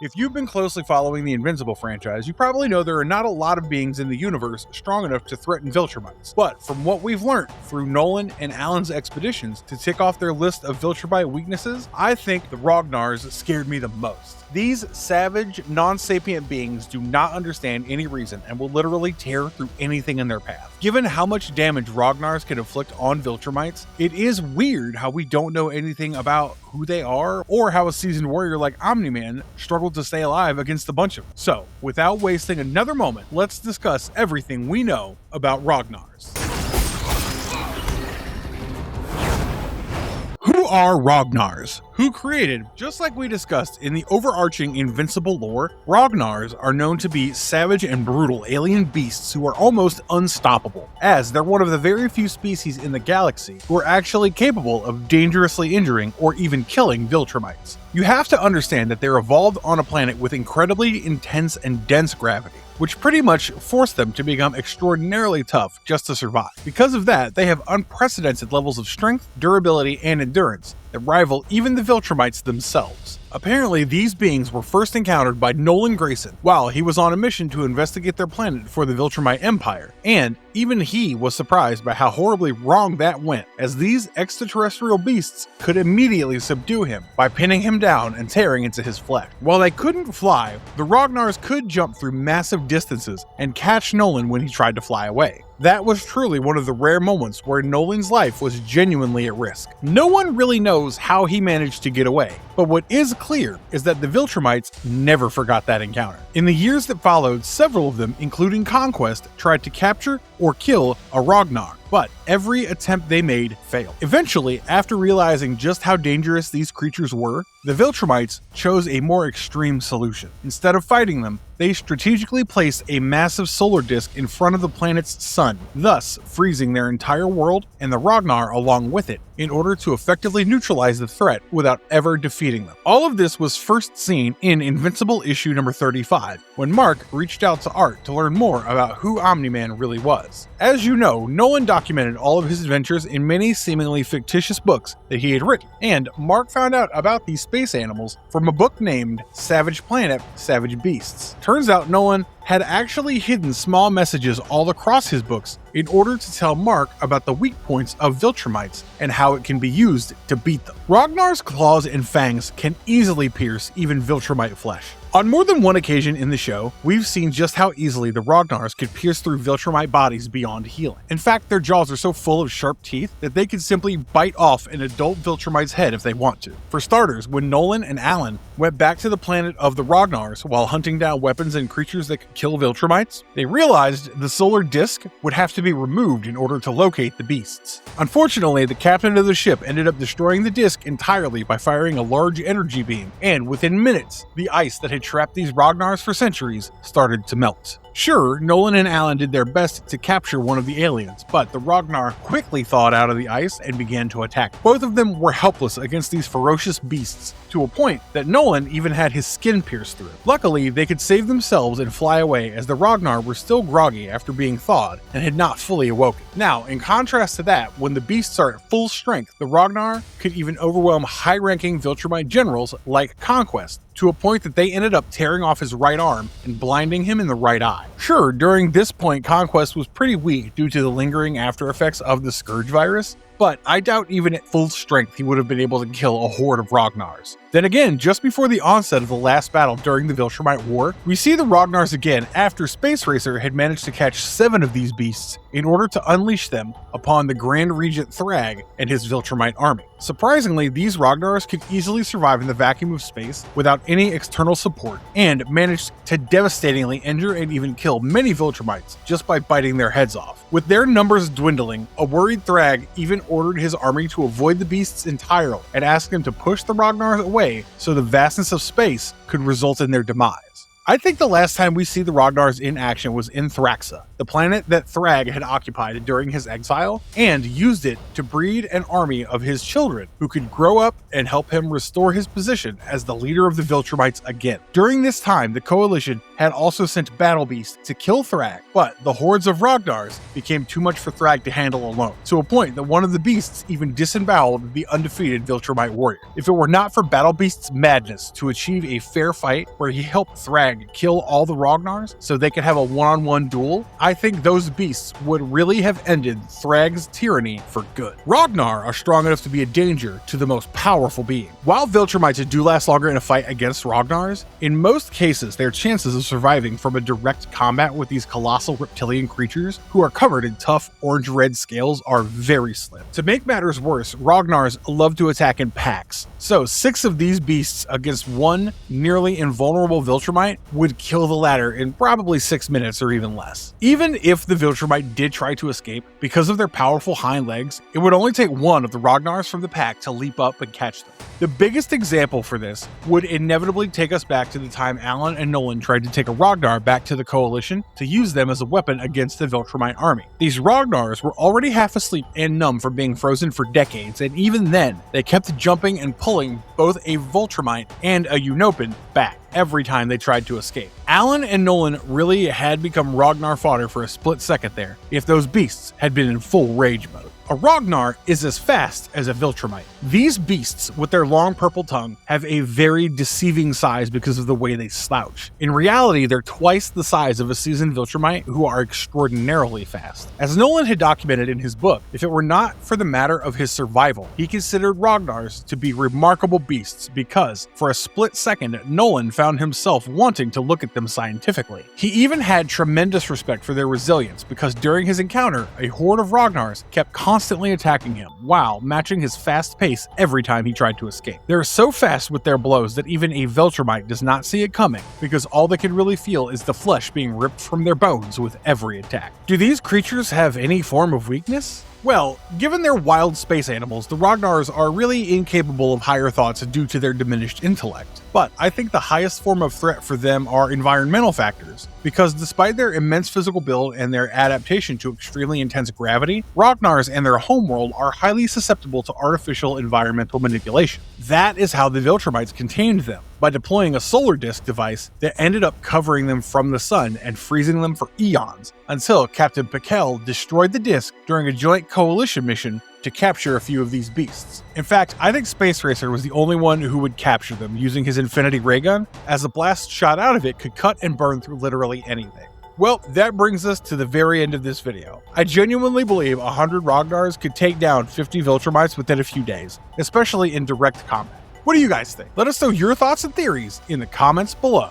If you've been closely following the Invincible franchise, you probably know there are not a lot of beings in the universe strong enough to threaten Viltrumites. But from what we've learned through Nolan and Allen's expeditions to tick off their list of Viltrumite weaknesses, I think the Rognarrs scared me the most. These savage, non-sapient beings do not understand any reason and will literally tear through anything in their path. Given how much damage Ragnars can inflict on Viltrumites, it is weird how we don't know anything about who they are or how a seasoned warrior like Omni Man struggled to stay alive against a bunch of them. So, without wasting another moment, let's discuss everything we know about Ragnars. Who are Rognarrs? Who created? Just like we discussed in the overarching Invincible lore, Rognarrs are known to be savage and brutal alien beasts who are almost unstoppable, as they're one of the very few species in the galaxy who are actually capable of dangerously injuring or even killing Viltrumites. You have to understand that they're evolved on a planet with incredibly intense and dense gravity, which pretty much forced them to become extraordinarily tough just to survive. Because of that, they have unprecedented levels of strength, durability, and endurance that rival even the Viltrumites themselves. Apparently, these beings were first encountered by Nolan Grayson while he was on a mission to investigate their planet for the Viltrumite Empire, and even he was surprised by how horribly wrong that went, as these extraterrestrial beasts could immediately subdue him by pinning him down and tearing into his flesh. While they couldn't fly, the Rognarrs could jump through massive distances and catch Nolan when he tried to fly away. That was truly one of the rare moments where Nolan's life was genuinely at risk. No one really knows how he managed to get away, but what is clear is that the Viltrumites never forgot that encounter. In the years that followed, several of them, including Conquest, tried to capture or kill a Ragnar, but every attempt they made failed. Eventually, after realizing just how dangerous these creatures were, the Viltrumites chose a more extreme solution. Instead of fighting them, they strategically placed a massive solar disk in front of the planet's sun, thus freezing their entire world and the Ragnar along with it, in order to effectively neutralize the threat without ever defeating them. All of this was first seen in Invincible issue number 35, when Mark reached out to Art to learn more about who Omni Man really was. As you know, Nolan documented all of his adventures in many seemingly fictitious books that he had written, and Mark found out about these space animals from a book named Savage Planet, Savage Beasts. Turns out Nolan had actually hidden small messages all across his books in order to tell Mark about the weak points of Viltrumites and how it can be used to beat them. Ragnar's claws and fangs can easily pierce even Viltrumite flesh. On more than one occasion in the show, we've seen just how easily the Ragnars could pierce through Viltrumite bodies beyond healing. In fact, their jaws are so full of sharp teeth that they could simply bite off an adult Viltrumite's head if they want to. For starters, when Nolan and Allen went back to the planet of the Ragnars while hunting down weapons and creatures that could kill Viltrumites, they realized the solar disk would have to be removed in order to locate the beasts. Unfortunately, the captain of the ship ended up destroying the disk entirely by firing a large energy beam, and within minutes, the ice that had trapped these Ragnars for centuries started to melt. Sure, Nolan and Allen did their best to capture one of the aliens, but the Ragnar quickly thawed out of the ice and began to attack. Both of them were helpless against these ferocious beasts, to a point that Nolan even had his skin pierced through. Luckily, they could save themselves and fly away, as the Ragnar were still groggy after being thawed and had not fully awoken. Now, in contrast to that, when the beasts are at full strength, the Ragnar could even overwhelm high-ranking Viltrumite generals like Conquest, to a point that they ended up tearing off his right arm and blinding him in the right eye. Sure, during this point, Conquest was pretty weak due to the lingering after effects of the Scourge virus, but I doubt even at full strength he would have been able to kill a horde of Ragnars. Then again, just before the onset of the last battle during the Viltrumite War, we see the Ragnars again after Space Racer had managed to catch 7 of these beasts in order to unleash them upon the Grand Regent Thrag and his Viltrumite army. Surprisingly, these Ragnars could easily survive in the vacuum of space without any external support, and managed to devastatingly injure and even kill many Viltrumites just by biting their heads off. With their numbers dwindling, a worried Thrag even ordered his army to avoid the beasts entirely and asked them to push the Ragnars away so the vastness of space could result in their demise. I think the last time we see the Rognarrs in action was in Thraxa, the planet that Thrag had occupied during his exile, and used it to breed an army of his children who could grow up and help him restore his position as the leader of the Viltrumites again. During this time, the Coalition had also sent battle beasts to kill Thrag, but the hordes of Rognarrs became too much for Thrag to handle alone, to a point that one of the beasts even disemboweled the undefeated Viltrumite warrior. If it were not for Battle Beast's madness to achieve a fair fight where he helped Thrag kill all the Rognarrs so they could have a one-on-one duel, I think those beasts would really have ended Thrag's tyranny for good. Ragnar are strong enough to be a danger to the most powerful being. While Viltrumites do last longer in a fight against Ragnars, in most cases their chances of surviving from a direct combat with these colossal reptilian creatures who are covered in tough orange-red scales are very slim. To make matters worse, Ragnars love to attack in packs, so 6 of these beasts against one nearly invulnerable Viltrumite would kill the latter in probably 6 minutes or even less. Even if the Viltrumite did try to escape, because of their powerful hind legs, it would only take one of the Ragnars from the pack to leap up and catch them. The biggest example for this would inevitably take us back to the time Allen and Nolan tried to take a Ragnar back to the Coalition to use them as a weapon against the Viltrumite army. These Ragnars were already half asleep and numb from being frozen for decades, and even then, they kept jumping and pulling both a Viltrumite and a Unopan back every time they tried to escape. Allen and Nolan really had become Ragnar fodder for a split second there, if those beasts had been in full rage mode. A Ragnar is as fast as a Viltrumite. These beasts, with their long purple tongue, have a very deceiving size because of the way they slouch. In reality, they're twice the size of a seasoned Viltrumite who are extraordinarily fast. As Nolan had documented in his book, if it were not for the matter of his survival, he considered Ragnars to be remarkable beasts because, for a split second, Nolan found himself wanting to look at them scientifically. He even had tremendous respect for their resilience because during his encounter, a horde of Ragnars kept constantly attacking him, while matching his fast pace every time he tried to escape. They're so fast with their blows that even a Viltrumite does not see it coming, because all they can really feel is the flesh being ripped from their bones with every attack. Do these creatures have any form of weakness? Well, given they're wild space animals, the Ragnars are really incapable of higher thoughts due to their diminished intellect. But I think the highest form of threat for them are environmental factors, because despite their immense physical build and their adaptation to extremely intense gravity, Ragnars and their homeworld are highly susceptible to artificial environmental manipulation. That is how the Viltrumites contained them, by deploying a solar disk device that ended up covering them from the sun and freezing them for eons, until Captain Pikel destroyed the disk during a joint coalition mission to capture a few of these beasts. In fact, I think Space Racer was the only one who would capture them using his infinity ray gun, as a blast shot out of it could cut and burn through literally anything. Well, that brings us to the very end of this video. I genuinely believe 100 Rognarrs could take down 50 Viltrumites within a few days, especially in direct combat. What do you guys think? Let us know your thoughts and theories in the comments below.